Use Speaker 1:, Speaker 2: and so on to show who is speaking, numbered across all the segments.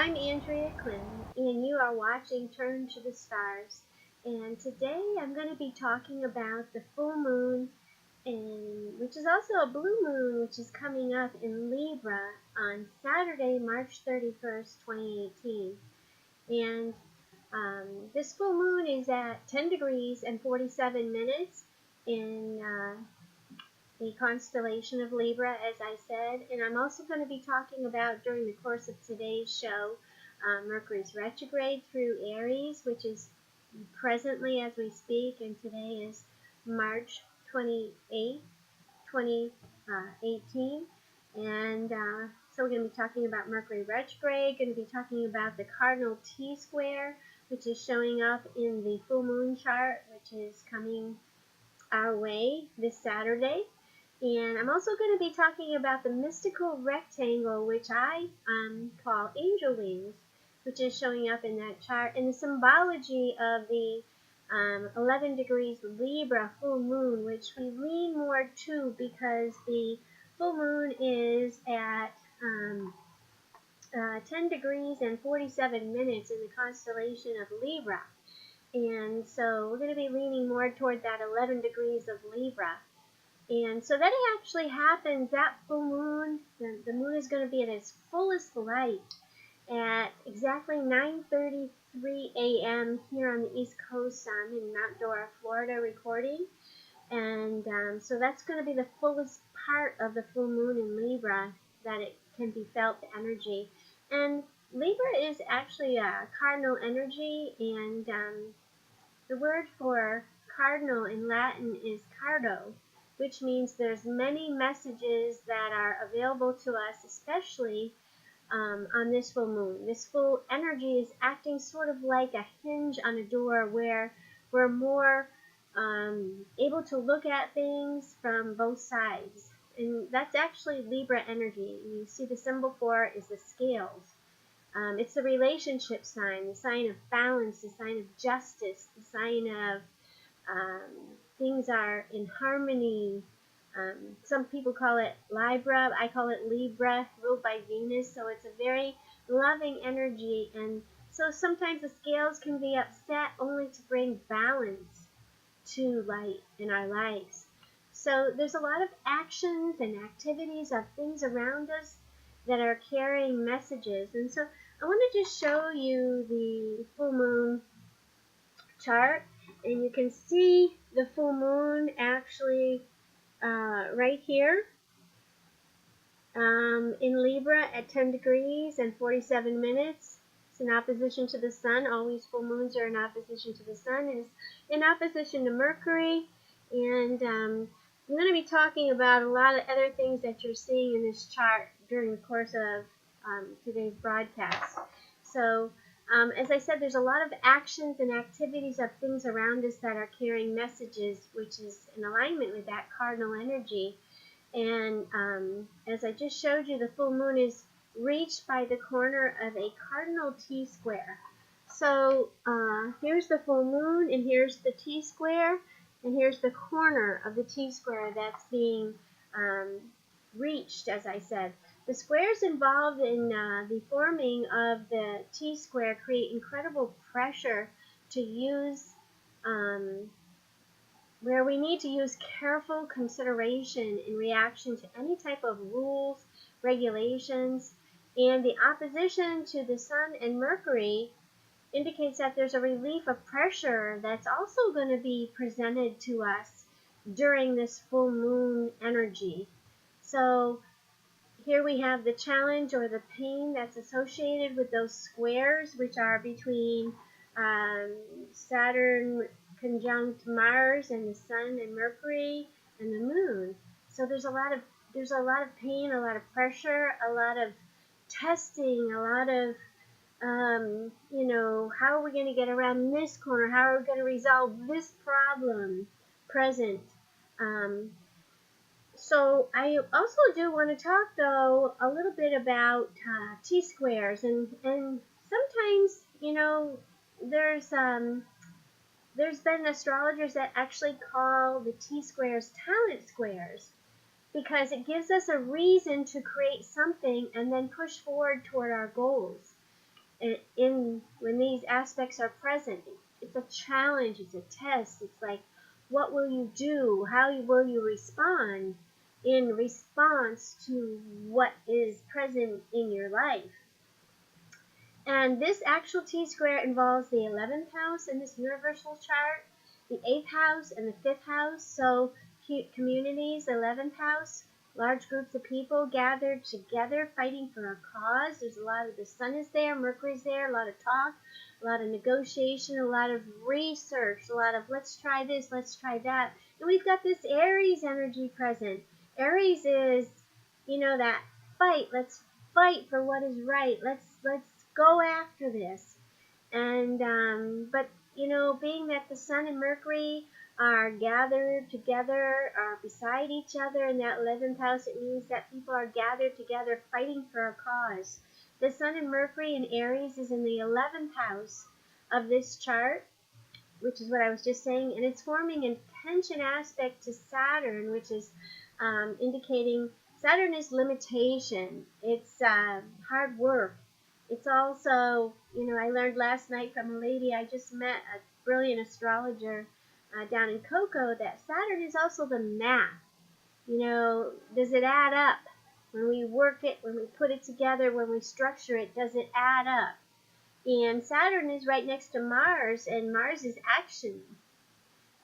Speaker 1: I'm Andrea Clinton, and you are watching Turn to the Stars. And today I'm going to be talking about the full moon, which is also a blue moon, which is coming up in Libra on Saturday, March 31st, 2018. And this full moon is at 10 degrees and 47 minutes in the constellation of Libra, as I said, and I'm also going to be talking about, during the course of today's show, Mercury's retrograde through Aries, which is presently as we speak, and today is March 28th, 2018, and so we're going to be talking about Mercury retrograde, going to be talking about the Cardinal T Square, which is showing up in the full moon chart, which is coming our way this Saturday. And I'm also going to be talking about the mystical rectangle, which I call angel wings, which is showing up in that chart, and the symbology of the 11 degrees Libra full moon, which we lean more to because the full moon is at 10 degrees and 47 minutes in the constellation of Libra. And so we're going to be leaning more toward that 11 degrees of Libra. And so that actually happens, that full moon, the moon is going to be at its fullest light at exactly 9:33 a.m. here on the East Coast. I'm in Mount Dora, Florida, recording. And so that's going to be the fullest part of the full moon in Libra, that it can be felt, the energy. And Libra is actually a cardinal energy, and the word for cardinal in Latin is Cardo, which means there's many messages that are available to us, especially on this full moon. This full energy is acting sort of like a hinge on a door, where we're more able to look at things from both sides. And that's actually Libra energy. You see the symbol for it is the scales. It's the relationship sign, the sign of balance, the sign of justice, the sign of things are in harmony. Some people call it Libra. I call it Libra, ruled by Venus. So it's a very loving energy. And so sometimes the scales can be upset only to bring balance to light in our lives. So there's a lot of actions and activities of things around us that are carrying messages. And so I want to just show you the full moon chart, and you can see the full moon actually right here in Libra at 10 degrees and 47 minutes. It's in opposition to the sun. Always full moons are in opposition to the sun. It's in opposition to Mercury. And I'm going to be talking about a lot of other things that you're seeing in this chart during the course of today's broadcast. So as I said, there's a lot of actions and activities of things around us that are carrying messages, which is in alignment with that cardinal energy. And as I just showed you, the full moon is reached by the corner of a Cardinal T Square. So here's the full moon, and here's the T Square, and here's the corner of the T Square that's being reached, as I said. The squares involved in the forming of the T Square create incredible pressure to use, where we need to use careful consideration in reaction to any type of rules, regulations, and the opposition to the Sun and Mercury indicates that there's a relief of pressure that's also going to be presented to us during this full moon energy. So here we have the challenge or the pain that's associated with those squares, which are between Saturn conjunct Mars and the Sun and Mercury and the Moon. So there's a lot of pain, a lot of pressure, a lot of testing, a lot of how are we going to get around this corner? How are we going to resolve this problem present? So I also do want to talk, though, a little bit about T-squares, and sometimes, there's been astrologers that actually call the T-squares talent squares, because it gives us a reason to create something and then push forward toward our goals. when these aspects are present. It's a challenge, it's a test. It's like, what will you do? How will you respond in response to what is present in your life? And this actual T square involves the 11th house in this universal chart, the 8th house and the 5th house. So communities, 11th house, large groups of people gathered together fighting for a cause. There's a lot of, the sun is there, Mercury's there, a lot of talk, a lot of negotiation, a lot of research, a lot of let's try this, let's try that. And we've got this Aries energy present. Aries is, that fight. Let's fight for what is right. Let's go after this. And but being that the sun and Mercury are gathered together, are beside each other in that 11th house, it means that people are gathered together fighting for a cause. The sun and Mercury in Aries is in the 11th house of this chart, which is what I was just saying, and it's forming a tension aspect to Saturn, which is indicating Saturn is limitation. It's hard work. It's also, I learned last night from a lady I just met, a brilliant astrologer down in Cocoa, that Saturn is also the math. Does it add up? When we work it, when we put it together, when we structure it, does it add up? And Saturn is right next to Mars, and Mars is action.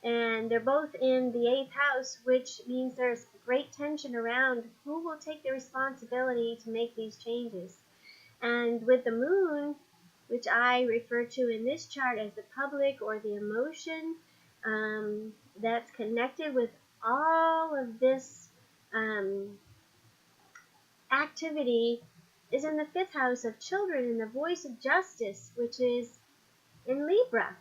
Speaker 1: And they're both in the 8th house, which means there's great tension around who will take the responsibility to make these changes. And with the moon, which I refer to in this chart as the public or the emotion, that's connected with all of this activity, is in the 5th house of children and the voice of justice, which is in Libra.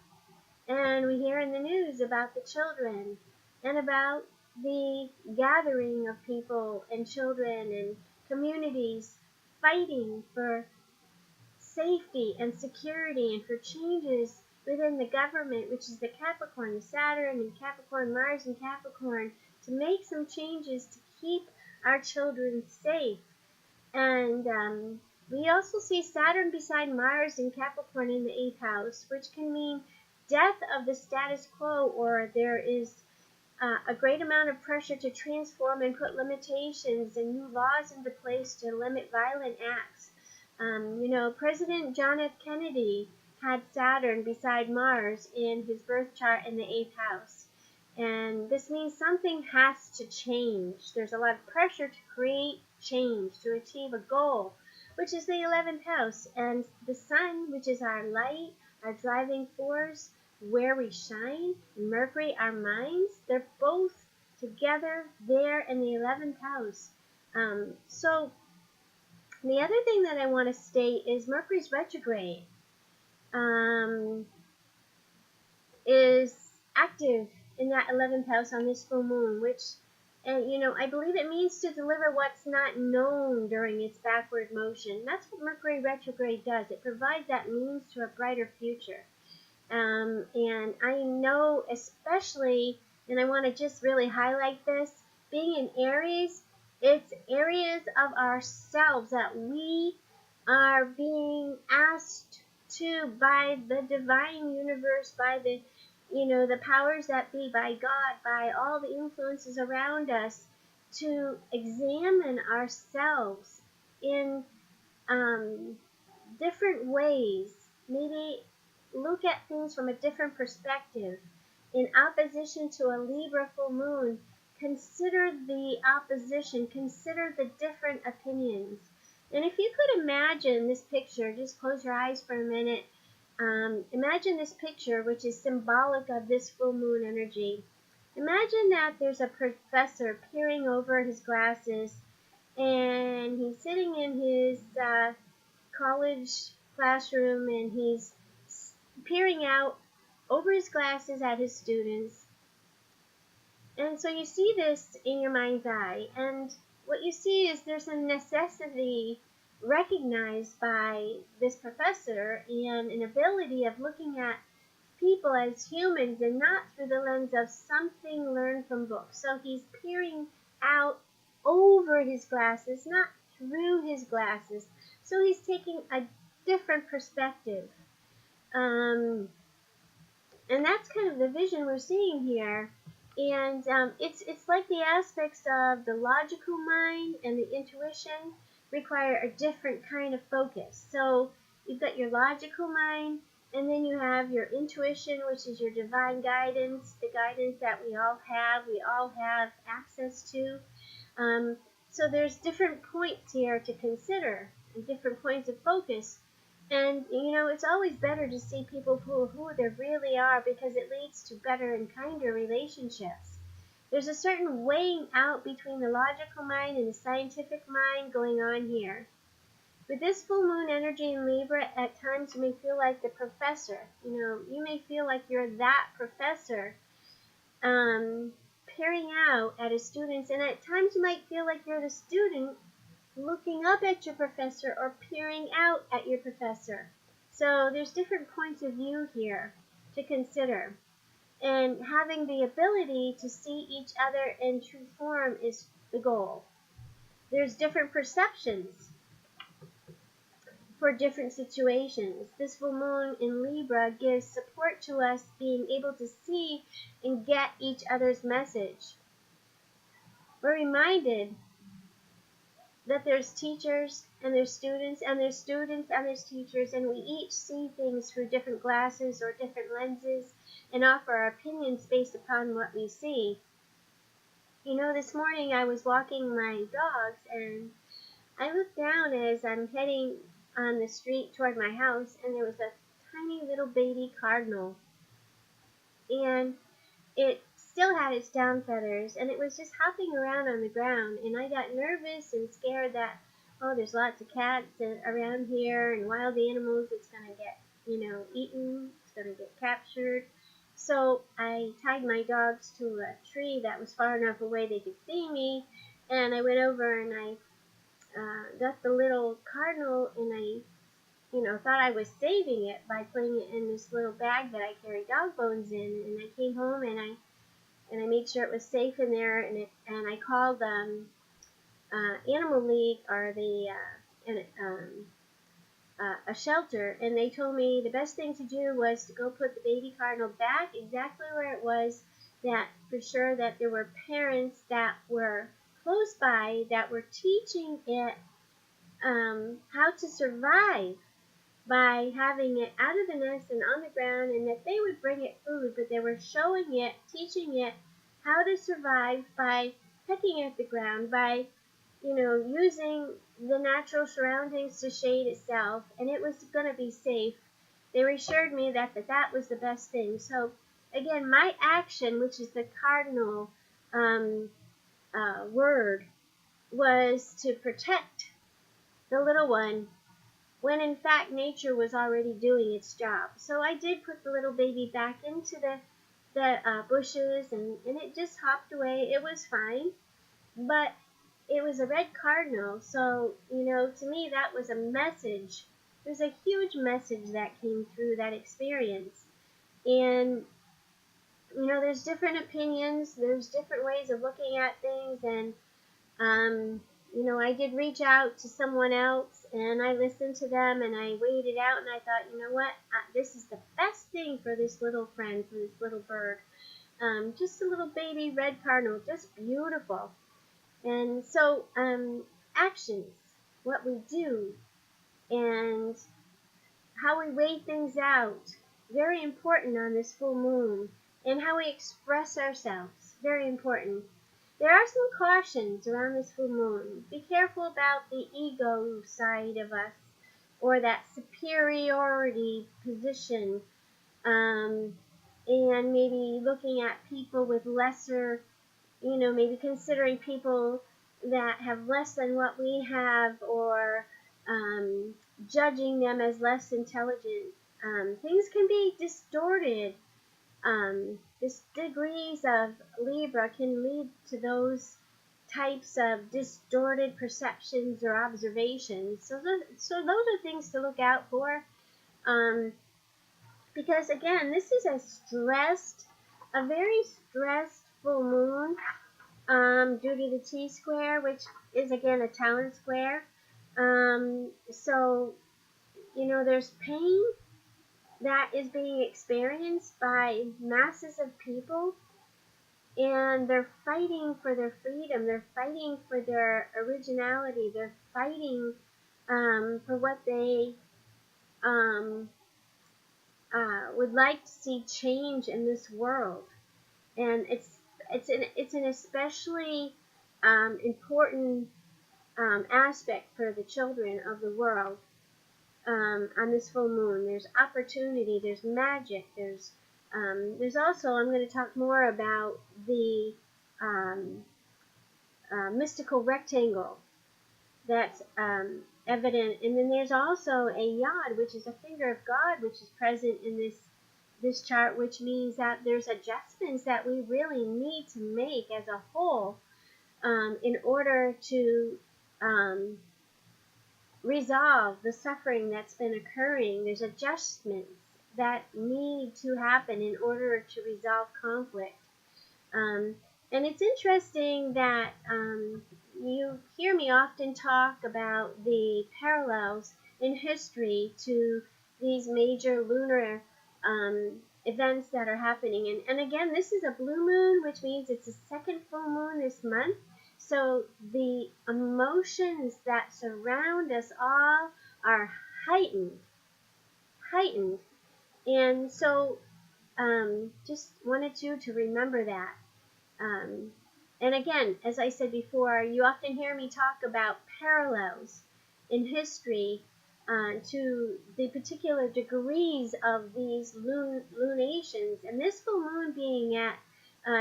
Speaker 1: And we hear in the news about the children and about the gathering of people and children and communities fighting for safety and security and for changes within the government, which is the Capricorn, the Saturn and Capricorn, Mars and Capricorn, to make some changes to keep our children safe. And we also see Saturn beside Mars in Capricorn in the 8th house, which can mean death of the status quo, or there is a great amount of pressure to transform and put limitations and new laws into place to limit violent acts. President John F. Kennedy had Saturn beside Mars in his birth chart in the 8th house. And this means something has to change. There's a lot of pressure to create change, to achieve a goal, which is the 11th house. And the sun, which is our light, our driving force, where we shine, and Mercury, our minds, they're both together there in the 11th house. So the other thing that I want to state is Mercury's retrograde is active in that 11th house on this full moon, which, I believe it means to deliver what's not known during its backward motion. That's what Mercury retrograde does. It provides that means to a brighter future. And I know especially, and I want to just really highlight this, being in Aries, it's areas of ourselves that we are being asked to by the divine universe, by the powers that be, by God, by all the influences around us, to examine ourselves in different ways. Maybe look at things from a different perspective. In opposition to a Libra full moon, consider the opposition, consider the different opinions. And if you could imagine this picture, just close your eyes for a minute. Imagine this picture, which is symbolic of this full moon energy. Imagine that there's a professor peering over his glasses, and he's sitting in his college classroom, and he's peering out over his glasses at his students. And so you see this in your mind's eye, and what you see is there's a necessity recognized by this professor and an ability of looking at people as humans and not through the lens of something learned from books. So he's peering out over his glasses, not through his glasses. So he's taking a different perspective. And that's kind of the vision we're seeing here. And it's like the aspects of the logical mind and the intuition require a different kind of focus. So you've got your logical mind, and then you have your intuition, which is your divine guidance, the guidance that we all have access to. Um, so there's different points here to consider and different points of focus. And, it's always better to see people who they really are, because it leads to better and kinder relationships. There's a certain weighing out between the logical mind and the scientific mind going on here. With this full moon energy in Libra, at times you may feel like the professor. You may feel like you're that professor peering out at his students, and at times you might feel like you're the student looking up at your professor or peering out at your professor. So there's different points of view here to consider. And having the ability to see each other in true form is the goal. There's different perceptions for different situations. This full moon in Libra gives support to us being able to see and get each other's message. We're reminded that there's teachers and there's students and there's students and there's teachers, and we each see things through different glasses or different lenses and offer our opinions based upon what we see. This morning I was walking my dogs, and I looked down as I'm heading on the street toward my house, and there was a tiny little baby cardinal, and it still had its down feathers, and it was just hopping around on the ground, and I got nervous and scared that, there's lots of cats around here and wild animals. It's going to get, eaten. It's going to get captured. So I tied my dogs to a tree that was far enough away they could see me, and I went over and I got the little cardinal, and I thought I was saving it by putting it in this little bag that I carry dog bones in, and I came home and I made sure it was safe in there, and I called Animal League or a shelter, and they told me the best thing to do was to go put the baby cardinal back exactly where it was, that for sure that there were parents that were close by that were teaching it how to survive by having it out of the nest and on the ground, and that they would bring it food, but they were showing it, teaching it how to survive by pecking at the ground, by, using the natural surroundings to shade itself, and it was going to be safe. They assured me that that was the best thing. So, again, my action, which is the cardinal word, was to protect the little one, when in fact nature was already doing its job. So I did put the little baby back into the bushes, and it just hopped away. It was fine, but it was a red cardinal, so, to me that was a message. It was a huge message that came through that experience. And, there's different opinions, there's different ways of looking at things, and I did reach out to someone else, and I listened to them, and I weighed it out, and I thought, this is the best thing for this little friend, for this little bird. Just a little baby red cardinal, just beautiful. And so, actions, what we do, and how we weigh things out, very important on this full moon, and how we express ourselves, very important. There are some cautions around this full moon. Be careful about the ego side of us, or that superiority position, and maybe looking at people with lesser, maybe considering people that have less than what we have, or judging them as less intelligent. Things can be distorted. This degrees of Libra can lead to those types of distorted perceptions or observations. So those are things to look out for. Because again, this is a very stressed full moon, due to the T Square, which is again a talent square. So there's pain that is being experienced by masses of people, and they're fighting for their freedom. They're fighting for their originality. They're fighting for what they um, would like to see change in this world. And it's an especially important aspect for the children of the world. On this full moon, there's opportunity, there's magic, there's also, I'm going to talk more about the um, mystical rectangle that's evident, and then there's also a yod, which is a finger of God, which is present in this chart, which means that there's adjustments that we really need to make as a whole in order to um, resolve the suffering that's been occurring. There's adjustments that need to happen in order to resolve conflict. Um, and it's interesting that you hear me often talk about the parallels in history to these major lunar events that are happening. And again, this is a blue moon, which means it's the second full moon this month. So the emotions that surround us all are heightened. And so just wanted you to remember that. Um, and again, as I said before, you often hear me talk about parallels in history to the particular degrees of these lunations. And this full moon being at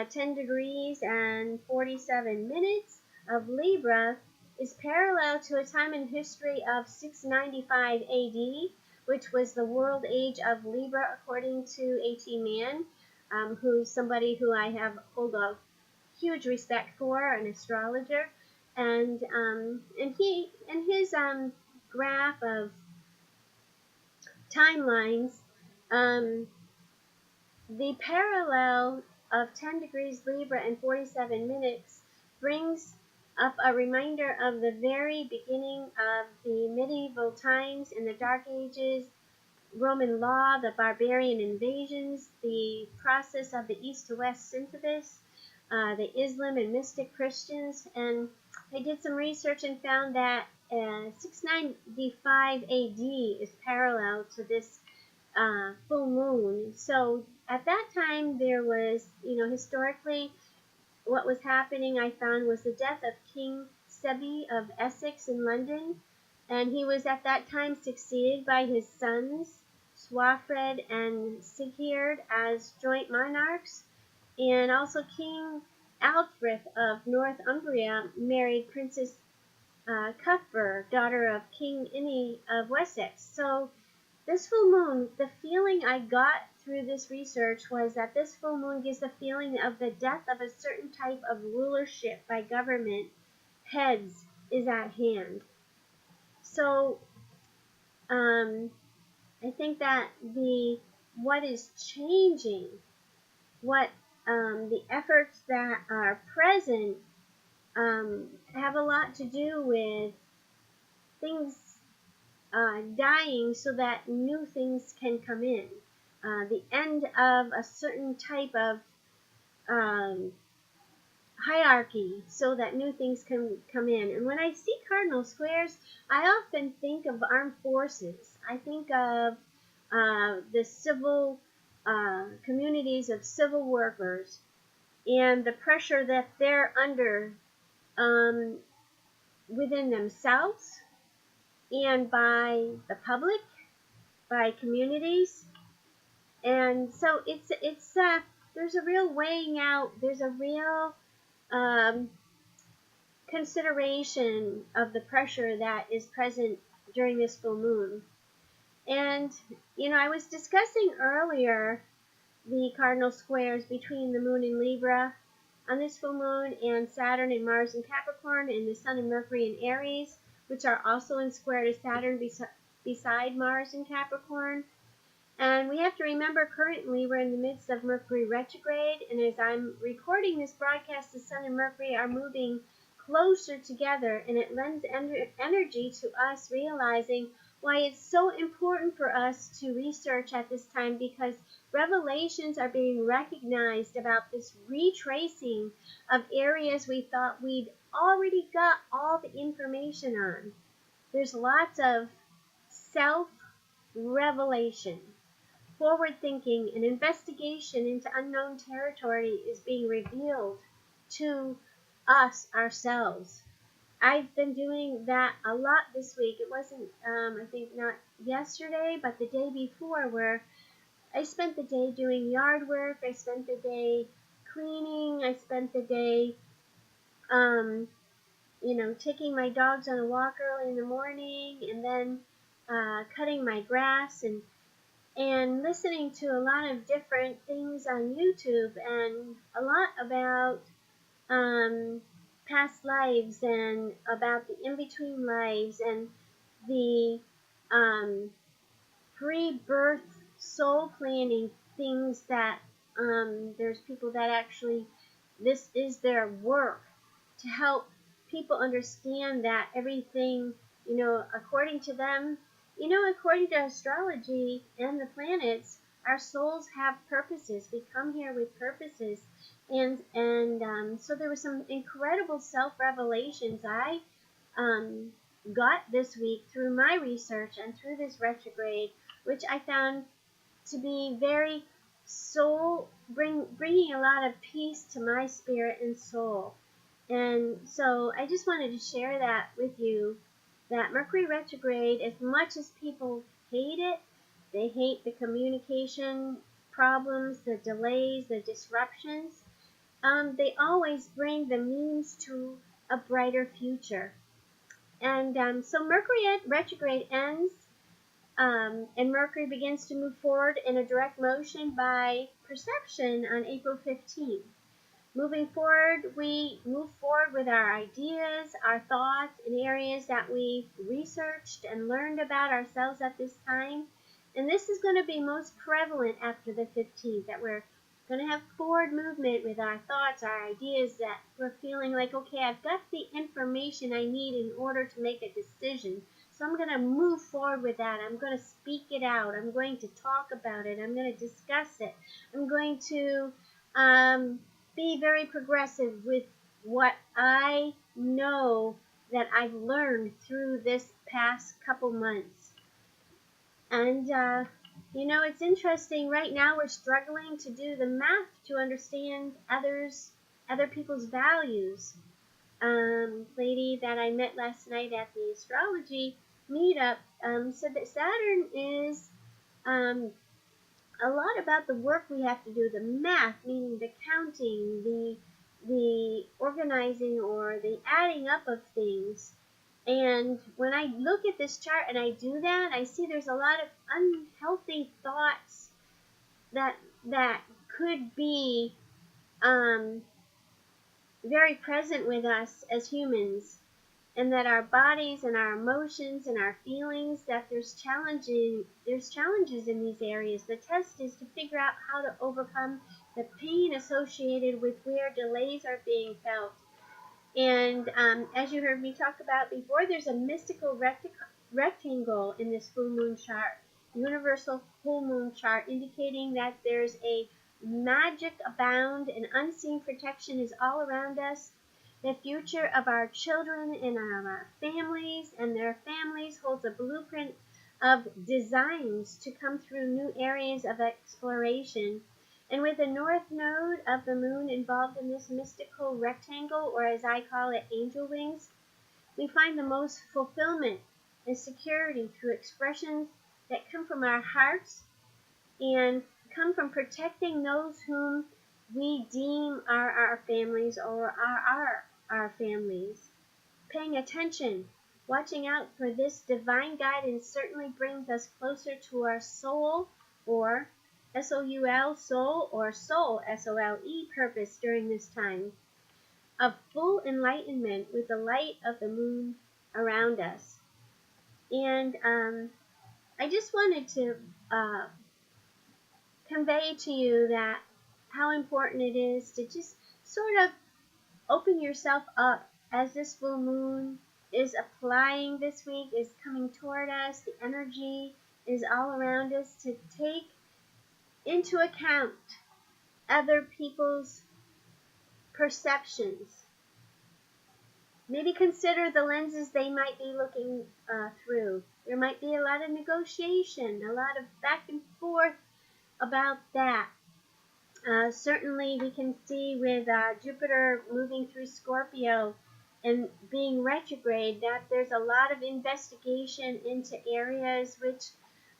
Speaker 1: 10 degrees and 47 minutes of Libra is parallel to a time in history of 695 AD, which was the world age of Libra, according to A.T. Mann, who's somebody who I have hold of huge respect for, an astrologer, and he in his graph of timelines, the parallel of 10 degrees Libra and 47 minutes brings up a reminder of the very beginning of the medieval times in the Dark Ages, Roman law, the barbarian invasions, the process of the East to West synthesis, the Islam and mystic Christians. And I did some research and found that 695 AD is parallel to this full moon. So at that time, there was, historically, what was happening, I found, was the death of King Sebi of Essex in London. And he was at that time succeeded by his sons, Swafred and Sigurd, as joint monarchs. And also King Alfred of Northumbria married Princess Cuthbert, daughter of King Inny of Wessex. So this full moon, the feeling I got through this research was that this full moon gives the feeling of the death of a certain type of rulership by government heads is at hand. So I think that what is changing, what the efforts that are present have a lot to do with things dying so that new things can come in. The end of a certain type of hierarchy so that new things can come in. And when I see cardinal squares, I often think of armed forces. I think of the civil communities of civil workers and the pressure that they're under within themselves and by the public, by communities. And so there's a real weighing out, there's a real consideration of the pressure that is present during this full moon. And, I was discussing earlier the cardinal squares between the moon in Libra on this full moon and Saturn and Mars in Capricorn and the Sun and Mercury in Aries, which are also in square to Saturn beside Mars in Capricorn. And we have to remember currently we're in the midst of Mercury Retrograde, and as I'm recording this broadcast, the Sun and Mercury are moving closer together, and it lends energy to us realizing why it's so important for us to research at this time, because revelations are being recognized about this retracing of areas we thought we'd already got all the information on. There's lots of self-revelation, forward thinking, and investigation into unknown territory is being revealed to us ourselves. I've been doing that a lot this week. It wasn't, I think, not yesterday, but the day before, where I spent the day doing yard work. I spent the day cleaning. I spent the day, taking my dogs on a walk early in the morning, and then cutting my grass, and listening to a lot of different things on YouTube, and a lot about past lives, and about the in-between lives, and the um, pre-birth soul planning things that there's people that actually, this is their work to help people understand that everything, according to them, according to astrology and the planets, our souls have purposes. We come here with purposes. And so there were some incredible self-revelations I got this week through my research and through this retrograde, which I found to be very bringing a lot of peace to my spirit and soul. And so I just wanted to share that with you, that Mercury retrograde, as much as people hate it, they hate the communication problems, the delays, the disruptions, they always bring the means to a brighter future. And so Mercury retrograde ends, and Mercury begins to move forward in a direct motion by perception on April 15th. Moving forward, we move forward with our ideas, our thoughts, in areas that we've researched and learned about ourselves at this time. And this is going to be most prevalent after the 15th, that we're going to have forward movement with our thoughts, our ideas, that we're feeling like, okay, I've got the information I need in order to make a decision. So I'm going to move forward with that. I'm going to speak it out. I'm going to talk about it. I'm going to discuss it. I'm going to be very progressive with what I know that I've learned through this past couple months. And, it's interesting. Right now we're struggling to do the math to understand other people's values. Lady that I met last night at the astrology meetup said that Saturn is a lot about the work we have to do, the math, meaning the counting, the organizing, or the adding up of things. And when I look at this chart and I do that, I see there's a lot of unhealthy thoughts that could be very present with us as humans, and that our bodies and our emotions and our feelings, that there's challenges in these areas. The test is to figure out how to overcome the pain associated with where delays are being felt. And as you heard me talk about before, there's a mystical rectangle in this full moon chart, universal full moon chart, indicating that there's a magic abound and unseen protection is all around us. The future of our children and our families and their families holds a blueprint of designs to come through new areas of exploration. And with the north node of the moon involved in this mystical rectangle, or as I call it, angel wings, we find the most fulfillment and security through expressions that come from our hearts and come from protecting those whom we deem are our families or are our families. Paying attention, watching out for this divine guidance certainly brings us closer to our soul, or S-O-U-L, soul, or soul, S-O-L-E, purpose during this time of full enlightenment with the light of the moon around us. And I just wanted to convey to you that how important it is to just sort of open yourself up as this full moon is applying this week, is coming toward us. The energy is all around us to take into account other people's perceptions. Maybe consider the lenses they might be looking through. There might be a lot of negotiation, a lot of back and forth about that. Certainly we can see with Jupiter moving through Scorpio and being retrograde that there's a lot of investigation into areas which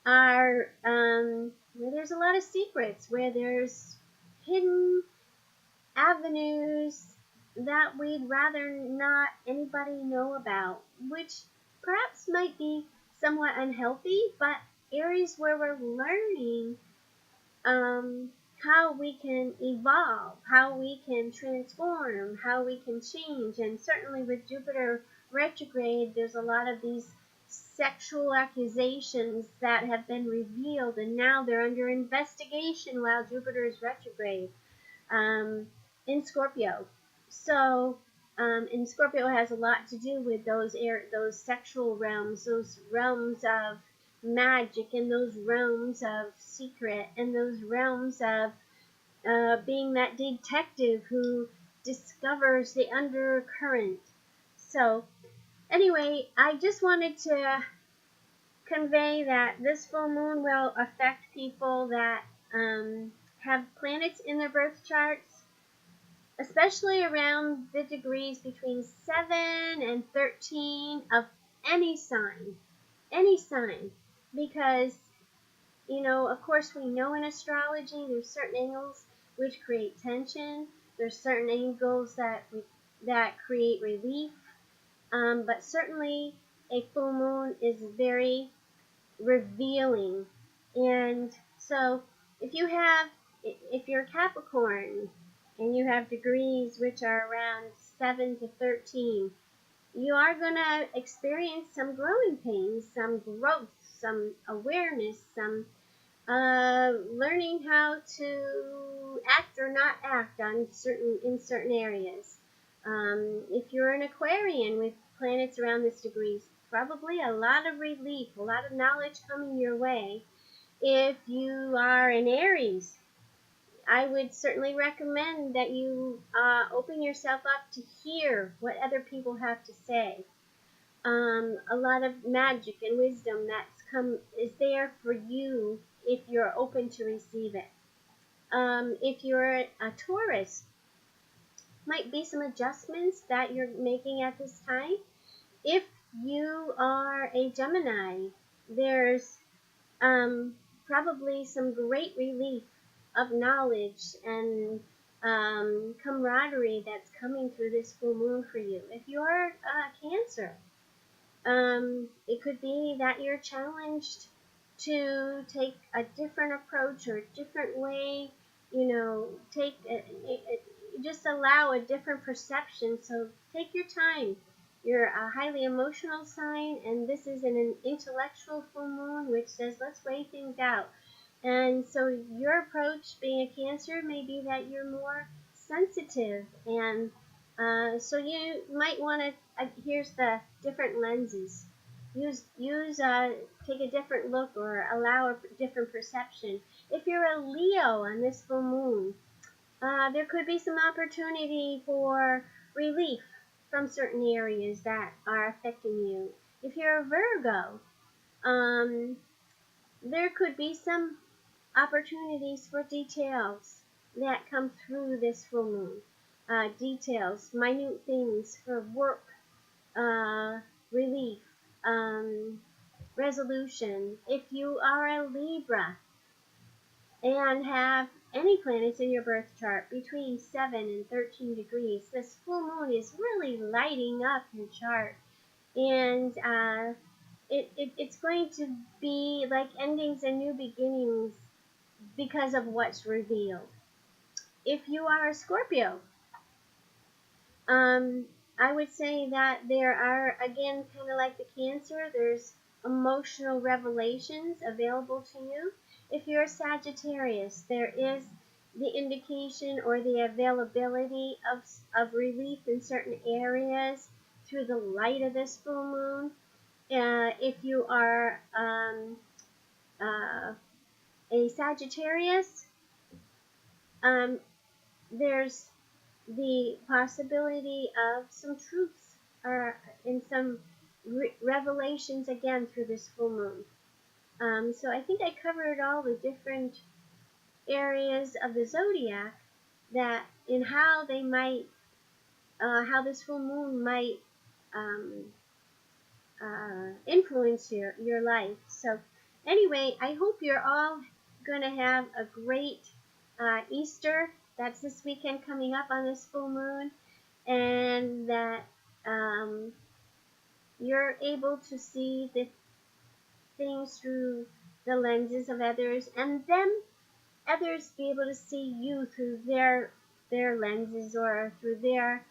Speaker 1: are where there's a lot of secrets, where there's hidden avenues that we'd rather not anybody know about, which perhaps might be somewhat unhealthy, but areas where we're learning how we can evolve, how we can transform, how we can change. And certainly with Jupiter retrograde, there's a lot of these sexual accusations that have been revealed, and now they're under investigation while Jupiter is retrograde in Scorpio. So, and Scorpio has a lot to do with those sexual realms, those realms of magic, and those realms of secret, and those realms of being that detective who discovers the undercurrent. So, anyway, I just wanted to convey that this full moon will affect people that have planets in their birth charts, especially around the degrees between 7 and 13 of any sign, because, you know, of course we know in astrology there's certain angles which create tension, there's certain angles that create relief, but certainly a full moon is very revealing. And so if you're Capricorn and you have degrees which are around 7 to 13, you are going to experience some growing pains, some growth, some awareness, some learning how to act or not act in certain areas. If you're an Aquarian with planets around this degree, probably a lot of relief, a lot of knowledge coming your way. If you are an Aries, I would certainly recommend that you open yourself up to hear what other people have to say. A lot of magic and wisdom is there for you if you're open to receive it. If you're a Taurus, might be some adjustments that you're making at this time. If you are a Gemini, there's probably some great relief of knowledge and camaraderie that's coming through this full moon for you. If you're Cancer, it could be that you're challenged to take a different approach or a different way, just allow a different perception. So take your time. You're a highly emotional sign, and this is an intellectual full moon, which says let's weigh things out. And so your approach, being a Cancer, may be that you're more sensitive, and so you might want to, here's the different lenses. Take a different look or allow a different perception. If you're a Leo on this full moon, there could be some opportunity for relief from certain areas that are affecting you. If you're a Virgo, there could be some opportunities for details that come through this full moon. Details, minute things for work, relief, resolution. If you are a Libra and have any planets in your birth chart between 7 and 13 degrees, this full moon is really lighting up your chart. And it's going to be like endings and new beginnings because of what's revealed. If you are a Scorpio, I would say that there are, again, kind of like the Cancer, there's emotional revelations available to you. If you're a Sagittarius, there is the indication or the availability of relief in certain areas through the light of this full moon. If you are a Sagittarius, um, there's the possibility of some truths or in some revelations again through this full moon. So I think I covered all the different areas of the zodiac that in how they might, how this full moon might um, influence your life. So anyway, I hope you're all going to have a great Easter. That's this weekend coming up on this full moon. And that you're able to see the things through the lenses of others, and then others be able to see you through their lenses or through their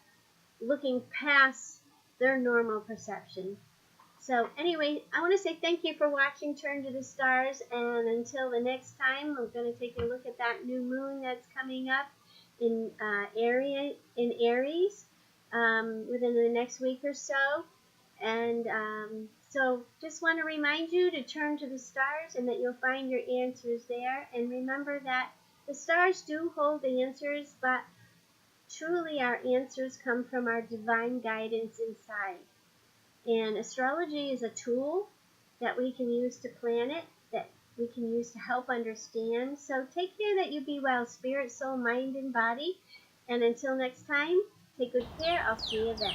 Speaker 1: looking past their normal perception. So anyway, I want to say thank you for watching Turn to the Stars, and until the next time, we're going to take a look at that new moon that's coming up in Aries within the next week or so. And so just want to remind you to turn to the stars and that you'll find your answers there. And remember that the stars do hold the answers, but truly our answers come from our divine guidance inside. And astrology is a tool that we can use to plan it, that we can use to help understand. So take care that you be well, spirit, soul, mind, and body. And until next time, take good care. I'll see you then.